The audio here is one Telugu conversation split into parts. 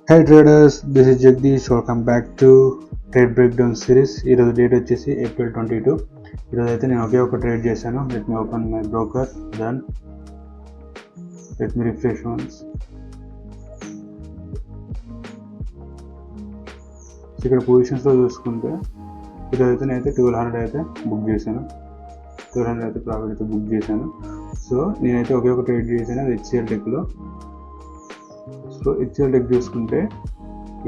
Hey traders, this is Jagdish. Welcome back to Trade Breakdown series. ఈరోజు డేట్ వచ్చేసి April 22. ఈరోజు అయితే నేను ఒకే ఒక ట్రేడ్ చేశాను. Let me open my broker. Then let me refresh once. ఇక్కడ పొజిషన్స్లో చూసుకుంటే ఈరోజు అయితే నేనైతే 1200 అయితే బుక్ చేశాను. 1200 అయితే ప్రాఫిట్ అయితే బుక్ చేశాను. సో నేనైతే ఒకే ఒక ట్రేడ్ చేశాను, అది HCL టెక్లో. సో HCL టెక్ చూసుకుంటే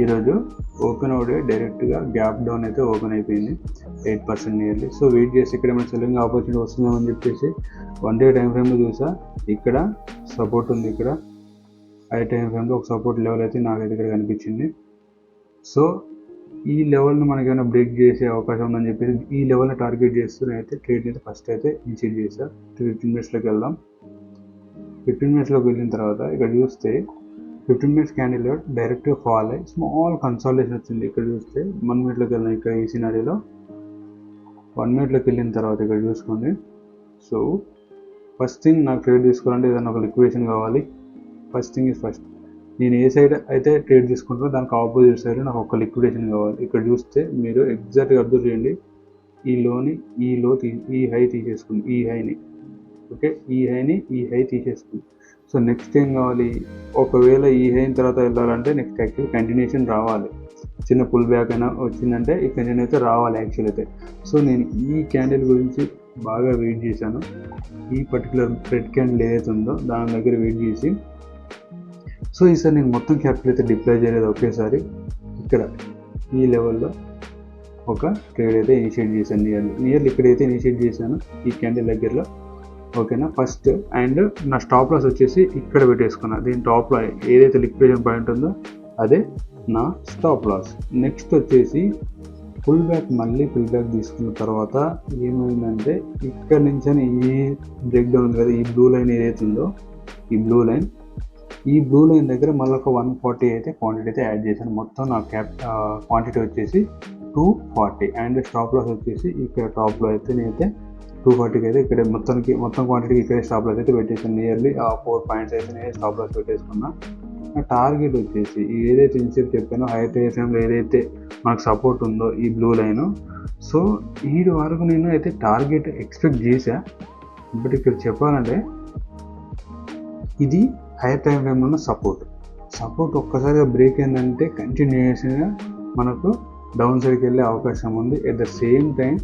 ఈరోజు ఓపెన్ అవుడే డైరెక్ట్గా గ్యాప్ డౌన్ అయితే ఓపెన్ అయిపోయింది 8% నియర్లీ. సో వెయిట్ చేసి ఇక్కడ ఏమైనా సెల్లింగ్ ఆపర్చునిటీ వస్తుందని చెప్పేసి 1 డే టైం ఫ్రేమ్లో చూసా. ఇక్కడ సపోర్ట్ ఉంది, ఇక్కడ ఐ టైం ఫ్రేమ్లో ఒక సపోర్ట్ లెవెల్ అయితే నాకైతే ఇక్కడ కనిపించింది. సో ఈ లెవెల్ని మనకి ఏమైనా బ్రేక్ చేసే అవకాశం ఉందని చెప్పేసి ఈ లెవెల్ని టార్గెట్ చేస్తూ నేనైతే ట్రేడ్ని అయితే ఫస్ట్ అయితే ఇనిషియేట్ చేశాను. 15 మినిట్స్లోకి వెళ్దాం. 15 మినిట్స్లోకి వెళ్ళిన తర్వాత ఇక్కడ చూస్తే 15 మినిట్స్ క్యాండిల్ డైరెక్ట్గా ఫాల్ అయ్యి స్మాల్ కన్సాలిడేషన్ వచ్చింది. ఇక్కడ చూస్తే 1 మినిట్లోకి వెళ్ళిన ఇక్కడ ఈ సినారీలో 1 మినిట్లోకి వెళ్ళిన తర్వాత ఇక్కడ చూసుకోండి. సో ఫస్ట్ థింగ్ నాకు ట్రేడ్ తీసుకోవాలంటే ఏదైనా ఒక లిక్విడేషన్ కావాలి. First thing is first. నేను ఏ సైడ్ అయితే ట్రేడ్ తీసుకుంటానో దానికి ఆపోజిట్ సైడ్ నాకు ఒక లిక్విడేషన్ కావాలి. ఇక్కడ చూస్తే మీరు ఎగ్జాక్ట్గా అబ్జర్వ్ చేయండి. ఈ హై తీసేసుకుంది, ఈ హైని, ఓకే, ఈ హై తీసేసుకుంది. సో నెక్స్ట్ ఏం కావాలి, ఒకవేళ ఈ అయిన తర్వాత వెళ్ళాలంటే నెక్స్ట్ యాక్చువల్ కంటిన్యూషన్ రావాలి. చిన్న పుల్ బ్యాక్ అయినా వచ్చిందంటే ఈ కంటిన్యూ అయితే రావాలి యాక్చువల్ అయితే. సో నేను ఈ క్యాండిల్ గురించి బాగా వెయిట్ చేశాను. ఈ పర్టికులర్ రెడ్ క్యాండిల్ ఏదైతే ఉందో దాని దగ్గర వెయిట్ చేసి, సో ఈసారి నేను మొత్తం క్యాపిటల్ అయితే డిప్లాయ్ చేయలేదు. ఒకేసారి ఇక్కడ ఈ లెవెల్లో ఒక ట్రేడ్ అయితే ఇనిషియేట్ చేశాను. నియర్లీ ఇక్కడైతే ఇనిషియేట్ చేశాను ఈ క్యాండిల్ దగ్గరలో, ఓకేనా. ఫస్ట్ అండ్ నా స్టాప్ లాస్ వచ్చేసి ఇక్కడ పెట్టేసుకున్నా. దీని టాప్లో ఏదైతే లిక్విడేషన్ పాయింట్ ఉందో అదే నా స్టాప్ లాస్. నెక్స్ట్ వచ్చేసి మళ్ళీ పుల్ బ్యాక్ తీసుకున్న తర్వాత ఏమైందంటే ఇక్కడ నుంచి ఈ బ్రేక్ డౌన్ ఉంది కదా, ఈ బ్లూ లైన్ ఏదైతే ఉందో ఈ బ్లూ లైన్ దగ్గర మళ్ళీ ఒక 140 అయితే క్వాంటిటీ అయితే యాడ్ చేశాను. మొత్తం నా క్వాంటిటీ వచ్చేసి 240 అండ్ స్టాప్ లాస్ వచ్చేసి ఇక్కడ టాప్లో అయితే నేనైతే 240 అయితే ఇక్కడ మొత్తం క్వాంటిటీకి ఇక్కడే స్టాప్ లాస్ అయితే పెట్టేసాను. నియర్లీ 4 పాయింట్స్ అయితే నేను స్టాప్ లాస్ పెట్టేసుకున్నా. నా టార్గెట్ వచ్చేసి ఏదైతే ఇన్సెప్ట్ చెప్పానో హై టైం ఫ్రేమ్లో ఏదైతే మనకు సపోర్ట్ ఉందో ఈ బ్లూ లైన్, సో ఈ వరకు నేను అయితే టార్గెట్ ఎక్స్పెక్ట్ చేశా. బట్ ఇక్కడ చెప్పాలంటే ఇది హై టైం ఫ్రేమ్లో ఉన్న సపోర్ట్ ఒక్కసారిగా బ్రేక్ అయిందంటే కంటిన్యూషన్గా మనకు డౌన్ సైడ్కి వెళ్ళే అవకాశం ఉంది. ఎట్ ద సేమ్ టైం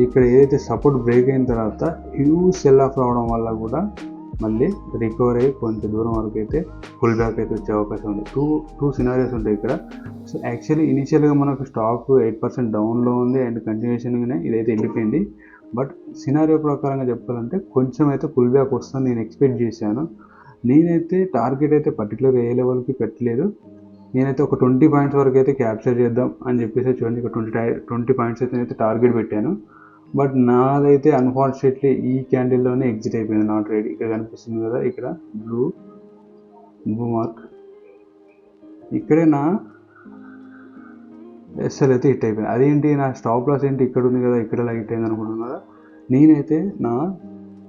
ఇక్కడ ఏదైతే సపోర్ట్ బ్రేక్ అయిన తర్వాత హ్యూజ్ సెల్ ఆఫ్ రావడం వల్ల కూడా మళ్ళీ రికవర్ అయ్యి కొంత దూరం వరకు అయితే ఫుల్ బ్యాక్ అయితే వచ్చే అవకాశం ఉంది. టూ సినారియోస్ ఉంటాయి ఇక్కడ. సో యాక్చువల్లీ ఇనిషియల్గా మనకు స్టాక్ 8% డౌన్లో ఉంది అండ్ కంటిన్యూషన్గానే ఇదైతే వెళ్ళిపోయింది. బట్ సినారియో ప్రకారంగా చెప్పాలంటే కొంచెం అయితే ఫుల్ బ్యాక్ వస్తుందని నేను ఎక్స్పెక్ట్ చేశాను. నేనైతే టార్గెట్ అయితే పర్టికులర్గా ఏ లెవెల్కి పెట్టలేదు. నేనైతే ఒక 20 పాయింట్స్ వరకు అయితే క్యాప్చర్ చేద్దాం అని చెప్పేసి చూడండి, ఇక్కడ 20 పాయింట్స్ అయితే నేనైతే టార్గెట్ పెట్టాను. బట్ నాదైతే అన్ఫార్చునేట్లీ ఈ క్యాండిల్లోనే ఎగ్జిట్ అయిపోయింది నా ట్రేడ్. ఇక్కడ కనిపిస్తుంది కదా, ఇక్కడ బ్లూ మార్క్, ఇక్కడే నా ఎస్ఎల్ అయితే హిట్ అయిపోయింది. అదేంటి నా స్టాప్ లాస్ ఏంటి ఇక్కడ ఉంది కదా, ఇక్కడ హిట్ అయింది అనుకుంటున్నారా? నేనైతే నా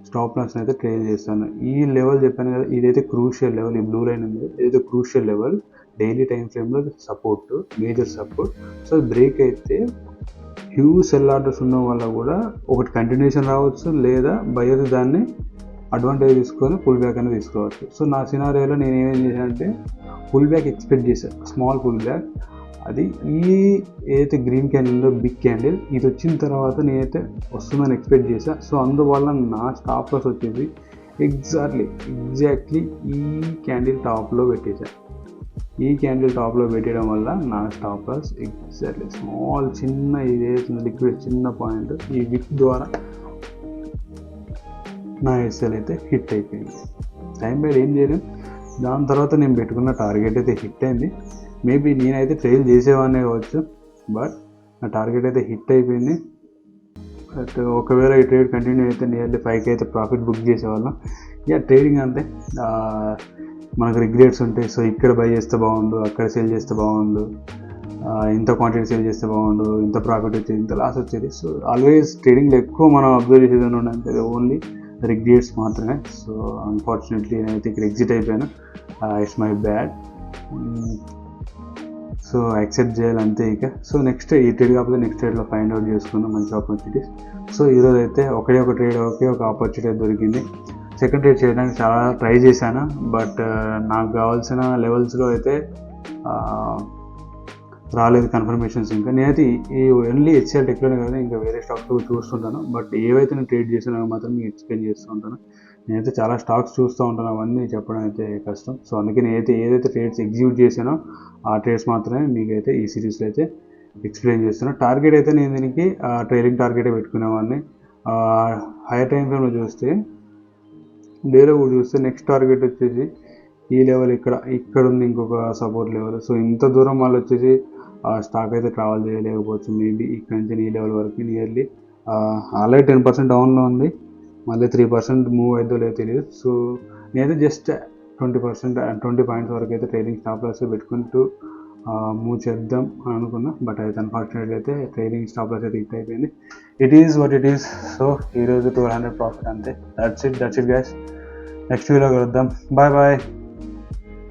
స్టాప్ లాస్ని అయితే ట్రేడ్ చేస్తాను. ఈ లెవెల్ చెప్పాను కదా, ఇదైతే క్రూషియల్ లెవెల్. ఈ బ్లూ లైన్ ఉంది, ఇదైతే క్రూషియల్ లెవెల్. డైలీ టైం ఫ్రేమ్లో support, major support. So break అయితే హ్యూజ్ సెల్ ఆర్డర్స్ ఉండడం వల్ల కూడా ఒకటి కంటిన్యూషన్ రావచ్చు, లేదా బయర్ దాన్ని అడ్వాంటేజ్ తీసుకొని పుల్ బ్యాక్ అనేది తీసుకోవచ్చు. సో నా సినారియోలో నేను ఏమేం చేశానంటే పుల్ బ్యాక్ ఎక్స్పెక్ట్ చేశాను, స్మాల్ పుల్ బ్యాక్. అది ఏదైతే గ్రీన్ క్యాండిల్ ఉందో బిగ్ క్యాండిల్, ఇది వచ్చిన తర్వాత నేనైతే వస్తుందని ఎక్స్పెక్ట్ చేశాను. సో అందువల్ల నా స్టాప్ లాస్ వచ్చేసి ఎగ్జాక్ట్లీ ఈ క్యాండిల్ టాప్లో పెట్టేశాను. ఈ క్యాండిల్ టాప్లో పెట్టడం వల్ల నా స్టాప్ లాస్ ఎగ్జాక్ట్లీ స్మాల్ చిన్న ఇదైతే లిక్విడ్ చిన్న పాయింట్ ఈ విక్ ద్వారా నా ఎస్ఎల్ అయితే హిట్ అయిపోయింది. టైం బైడ్ ఏం చేయలేదు. దాని తర్వాత నేను పెట్టుకున్న టార్గెట్ అయితే హిట్ అయింది. మేబీ నేనైతే ట్రైల్ చేసేవాడినే కావచ్చు, బట్ నా టార్గెట్ అయితే హిట్ అయిపోయింది. బట్ ఒకవేళ ఈ ట్రేడ్ కంటిన్యూ అయితే నియర్లీ 5K అయితే ప్రాఫిట్ బుక్ చేసేవాళ్ళం. ట్రేడింగ్ అంతే, మనకు రిగ్రెట్స్ ఉంటాయి. సో ఇక్కడ బై చేస్తే బాగుండు, అక్కడ సేల్ చేస్తే బాగుండు, ఇంత క్వాంటిటీ సేల్ చేస్తే బాగుండు, ఇంత ప్రాఫిట్ వచ్చేది, ఇంత లాస్ వచ్చేది. సో ఆల్వేస్ ట్రేడింగ్లో ఎక్కువ మనం అబ్జర్వ్ చేసేది అంటే ఓన్లీ రిగ్రెట్స్ మాత్రమే. సో అన్ఫార్చునేట్లీ నేనైతే ఇక్కడ ఎగ్జిట్ అయిపోయాను. It's my bad. So accept చేయాలి అంతే ఇక. సో నెక్స్ట్ ఈ ట్రేడ్ కాకపోతే నెక్స్ట్ ట్రేడ్లో ఫైండ్ అవుట్ చేసుకుందాం మంచి ఆపర్చునిటీస్. సో ఈరోజు అయితే ఒకే ఒక ట్రేడ్ ఒక ఆపర్చునిటీ దొరికింది. సెకండ్ ట్రేడ్ చేయడానికి చాలా ట్రై చేశాను, బట్ నాకు కావాల్సిన లెవెల్స్లో అయితే రాలేదు కన్ఫర్మేషన్స్. ఇంకా నేనైతే ఈ ఓన్లీ హెచ్సిఎల్ టెక్లోనే కాదు ఇంకా వేరే స్టాక్స్ చూస్తుంటాను, బట్ ఏవైతే నేను ట్రేడ్ చేసానో మాత్రం మీకు ఎక్స్ప్లెయిన్ చేస్తూ ఉంటాను. నేనైతే చాలా స్టాక్స్ చూస్తూ ఉంటాను, అవన్నీ చెప్పడం అయితే కష్టం. సో అందుకే నేనైతే ఏదైతే ట్రేడ్స్ ఎగ్జిక్యూట్ చేశానో ఆ ట్రేడ్స్ మాత్రమే మీకైతే ఈ సిరీస్లో అయితే ఎక్స్ప్లెయిన్ చేస్తున్నాను. టార్గెట్ అయితే నేను దీనికి ట్రైలింగ్ టార్గెటే పెట్టుకునేవాడిని. హైయర్ టైం ఫ్రేమ్లో చూస్తే డేలో కూడా చూస్తే నెక్స్ట్ టార్గెట్ వచ్చేసి ఈ లెవెల్ ఇక్కడ ఉంది, ఇంకొక సపోర్ట్ లెవెల్. సో ఇంత దూరం వాళ్ళు వచ్చేసి స్టాక్ అయితే ట్రావెల్ చేయలేకపోవచ్చు. మేబీ ఇక్కడ నుంచి ఈ లెవెల్ వరకు నియర్లీ ఆల్రెడీ 10% డౌన్లో ఉంది, మళ్ళీ 3% మూవ్ అవుతుందో లేదో తెలియదు. సో నేనైతే జస్ట్ 20 పాయింట్స్ వరకు అయితే ట్రేడింగ్ స్టాప్ లాస్ పెట్టుకుంటూ మూవ్ చేద్దాం అని అనుకున్నా, బట్ అయితే అన్ఫార్చునేట్లీ అయితే ట్రేడింగ్ స్టాప్ లాస్ అయితే హిట్ అయిపోయింది. It is what it is. So ఈరోజు 1200 ప్రాఫిట్ అంతే. That's it guys. Next video కలుద్దాం. Bye bye.